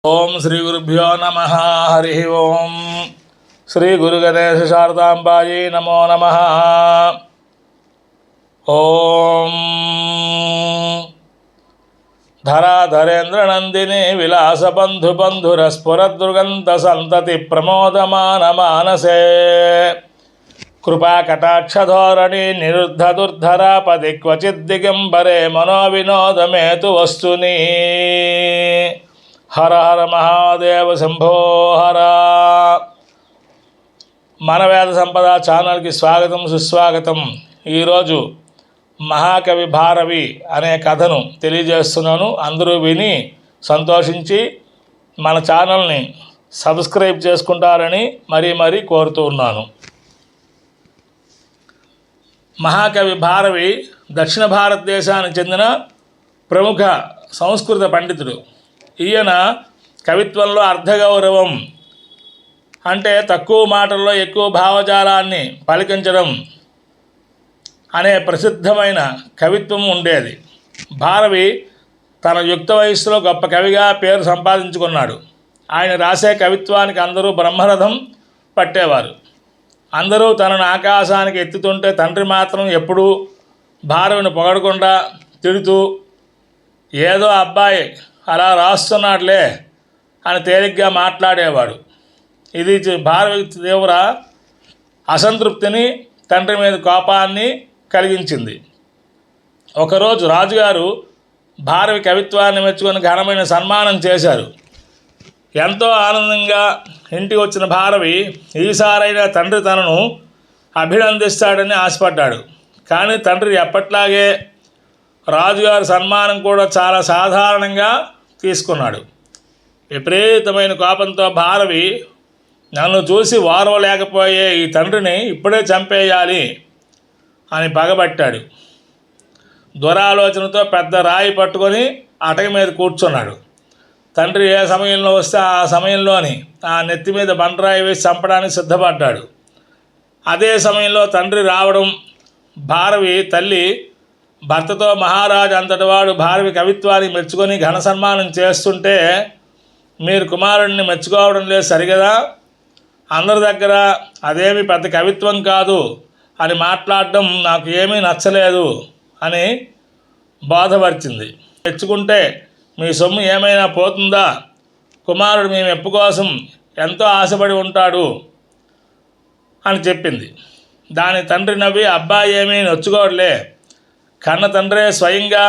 ఓం శ్రీ గురుభ్యో నమః. హరి ఓం. శ్రీ గురుగణేశ శారదాంబాయై నమో నమః. ఓం ధరాధరేంద్రనందిని విలాసబంధుబంధురస్ఫురదృగంత సంతతి ప్రమోదమాన మానసే కృపాకటాక్షధోరణి నిరుద్ధ దుర్ధరాపది క్వచిద్దిగంబరే మనోవినోదమేతు వస్తుని. హర హర మహాదేవ శంభో హర. మన వేద సంపద ఛానల్కి స్వాగతం సుస్వాగతం. ఈరోజు మహాకవి భారవి అనే కథను తెలియజేస్తున్నాను. అందరూ విని సంతోషించి మన ఛానల్ని సబ్స్క్రైబ్ చేసుకుంటారని మరీ కోరుతూ ఉన్నాను. మహాకవి భారవి దక్షిణ భారతదేశానికి చెందిన ప్రముఖ సంస్కృత పండితుడు. ఈయన కవిత్వంలో అర్ధగౌరవం అంటే తక్కువ మాటల్లో ఎక్కువ భావజాలాన్ని పలికించడం అనే ప్రసిద్ధమైన కవిత్వం ఉండేది. భారవి తన యుక్త వయస్సులో గొప్ప కవిగా పేరు సంపాదించుకున్నాడు. ఆయన రాసే కవిత్వానికి అందరూ బ్రహ్మరథం పట్టేవారు. అందరూ తనను ఆకాశానికి ఎత్తుతుంటే తండ్రి మాత్రం ఎప్పుడూ భారవిని పొగడకుండా తిడుతూ ఏదో అబ్బాయి అలా రాస్తున్నాడులే అని తేలిగ్గా మాట్లాడేవాడు. ఇది భారవి తీవ్ర అసంతృప్తిని, తండ్రి మీద కోపాన్ని కలిగించింది. ఒకరోజు రాజుగారు భారవి కవిత్వాన్ని మెచ్చుకొని ఘనమైన సన్మానం చేశారు. ఎంతో ఆనందంగా ఇంటికి వచ్చిన భారవి ఈసారైనా తండ్రి తనను అభినందిస్తాడని ఆశపడ్డాడు. కానీ తండ్రి ఎప్పట్లాగే రాజుగారి సన్మానం కూడా చాలా సాధారణంగా తీసుకున్నాడు. విపరీతమైన కోపంతో భారవి నన్ను చూసి వారవలేకపోయే ఈ తండ్రిని ఇప్పుడే చంపేయాలి అని పగబట్టాడు. దురాలోచనతో పెద్ద రాయి పట్టుకొని అటక మీద కూర్చున్నాడు. తండ్రి ఏ సమయంలో వస్తే ఆ సమయంలోని ఆ నెత్తి మీద బండరాయి వేసి చంపడానికి సిద్ధపడ్డాడు. అదే సమయంలో తండ్రి రావడం, భారవి తల్లి భర్తతో మహారాజు అంతటి వాడు భారవి కవిత్వాన్ని మెచ్చుకొని ఘన సన్మానం చేస్తుంటే మీరు కుమారుడిని మెచ్చుకోవడం లేదు సరిగదా, అందరి దగ్గర అదేమి పెద్ద కవిత్వం కాదు అని మాట్లాడడం నాకు ఏమీ నచ్చలేదు అని బాధపరిచింది. మెచ్చుకుంటే మీ సొమ్ము ఏమైనా పోతుందా? కుమారుడు మీ మెప్పు కోసం ఎంతో ఆశపడి ఉంటాడు అని చెప్పింది. దాని తండ్రి నవ్వి, అబ్బాయి ఏమీ నొచ్చుకోవట్లే, కన్న తండ్రే స్వయంగా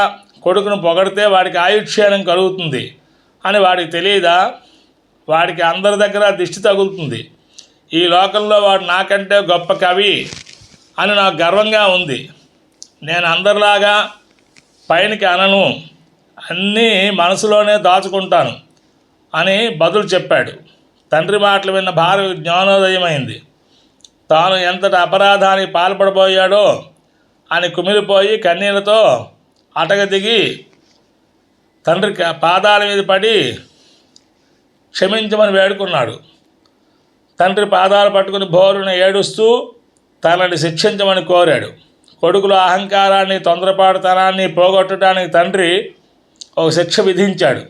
కొడుకును పొగడితే వాడికి ఆయుష్యానం కలుగుతుంది అని వాడికి తెలియదా? వాడికి అందరి దగ్గర దిష్టి తగులుతుంది. ఈ లోకంలో వాడు నాకంటే గొప్ప కవి అని నాకు గర్వంగా ఉంది. నేను అందరిలాగా పైనకి అనను, అన్నీ మనసులోనే దాచుకుంటాను అని బదులు చెప్పాడు. తండ్రి మాటలు విన్న భారవి జ్ఞానోదయమైంది. తాను ఎంతటి అపరాధానికి పాల్పడబోయాడో అని కుమిలిపోయి కన్నీళ్లతో అటక దిగి తండ్రి పాదాల మీద పడి క్షమించమని వేడుకున్నాడు. తండ్రి పాదాలు పట్టుకుని బోరున ఏడుస్తూ తనని శిక్షించమని కోరాడు. కొడుకుల అహంకారాన్ని, తొందరపాటుతనాన్ని పోగొట్టడానికి తండ్రి ఒక శిక్ష విధించాడు.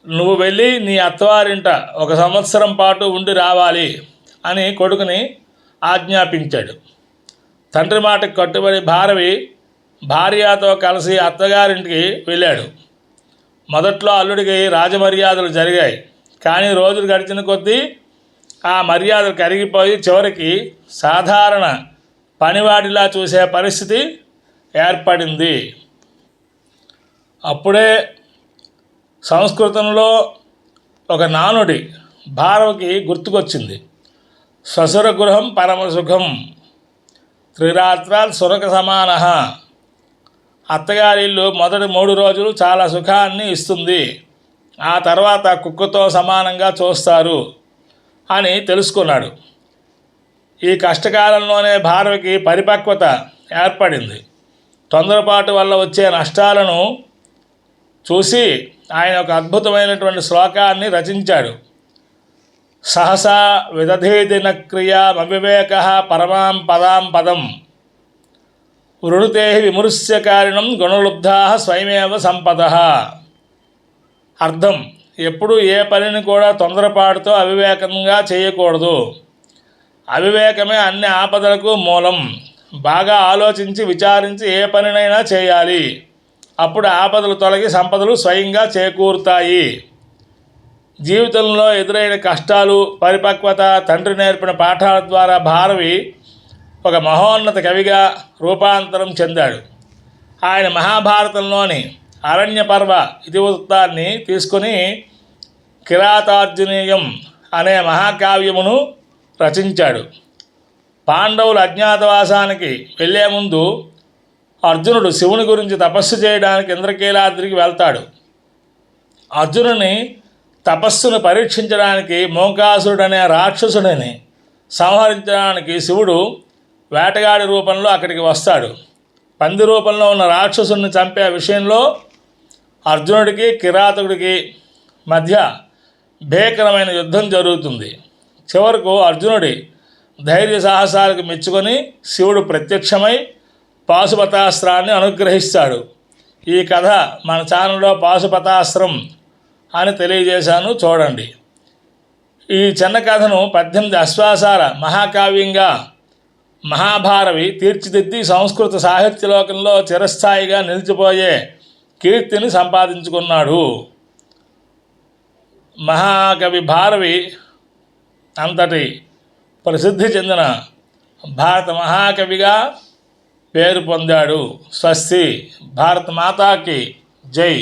నువ్వు వెళ్ళి నీ అత్తవారింట 1 సంవత్సరం పాటు ఉండి రావాలి అని కొడుకుని ఆజ్ఞాపించాడు. తండ్రి మాటకు కట్టుబడి భారవి భార్యతో కలిసి అత్తగారింటికి వెళ్ళాడు. మొదట్లో అల్లుడికి రాజమర్యాదలు జరిగాయి. కానీ రోజులు గడిచిన కొద్దీ ఆ మర్యాదలు కరిగిపోయి చివరికి సాధారణ పనివాడిలా చూసే పరిస్థితి ఏర్పడింది. అప్పుడే సంస్కృతంలో ఒక నానుడి భారవికి గుర్తుకొచ్చింది. శ్వశుర గృహం పరమసుఖం, త్రిరాత్రాల్ సురక సమాన. అత్తగారిల్లు మొదటి 3 రోజులు చాలా సుఖాన్ని ఇస్తుంది, ఆ తర్వాత కుక్కతో సమానంగా చూస్తారు అని తెలుసుకున్నాడు. ఈ కష్టకాలంలోనే భారవికి పరిపక్వత ఏర్పడింది. తొందరపాటు వల్ల వచ్చే నష్టాలను చూసి ఆయన ఒక అద్భుతమైనటువంటి శ్లోకాన్ని రచించాడు. సహసా విదధేదిన క్రియామవివేక పరమాం పదాం పదం వృణుతే విమృశ్యకారిణం గుణలుబ్ధా స్వయమేవ సంపద. అర్థం, ఎప్పుడు ఏ పనిని కూడా తొందరపాటుతో అవివేకంగా చేయకూడదు. అవివేకమే అన్ని ఆపదలకు మూలం. బాగా ఆలోచించి విచారించి ఏ పనినైనా చేయాలి. అప్పుడు ఆపదలు తొలగి సంపదలు స్వయంగా చేకూరుతాయి. జీవితంలో ఎదురైన కష్టాలు, పరిపక్వత, తండ్రి నేర్పిన పాఠాల ద్వారా భారవి ఒక మహోన్నత కవిగా రూపాంతరం చెందాడు. ఆయన మహాభారతంలోని అరణ్య పర్వ ఇతివృత్తాన్ని తీసుకుని కిరాతార్జునీయం అనే మహాకావ్యమును రచించాడు. పాండవులు అజ్ఞాతవాసానికి వెళ్ళే ముందు అర్జునుడు శివుని గురించి తపస్సు చేయడానికి ఇంద్రకీలాద్రికి వెళ్తాడు. అర్జునుని తపస్సును పరీక్షించడానికి మోకాసురుడనే రాక్షసుడిని సంహరించడానికి శివుడు వేటగాడి రూపంలో అక్కడికి వస్తాడు. పంది రూపంలో ఉన్న రాక్షసుని చంపే విషయంలో అర్జునుడికి కిరాతకుడికి మధ్య భీకరమైన యుద్ధం జరుగుతుంది. చివరకు అర్జునుడి ధైర్య సాహసాలకు మెచ్చుకొని శివుడు ప్రత్యక్షమై పాశుపతాస్త్రాన్ని అనుగ్రహిస్తాడు. ఈ కథ మన ఛానల్లో పాశుపతాస్త్రం అని తెలియజేశాను, చూడండి. ఈ చిన్న కథను 18 అశ్వాసాల మహాకావ్యంగా మహాభారవి తీర్చిదిద్ది సంస్కృత సాహిత్యలోకంలో చిరస్థాయిగా నిలిచిపోయే కీర్తిని సంపాదించుకున్నాడు. మహాకవి భారవి అంతటి ప్రసిద్ధి చెందిన భారత మహాకవిగా పేరు పొందాడు. స్వస్తి. భారత మాతాకి జై.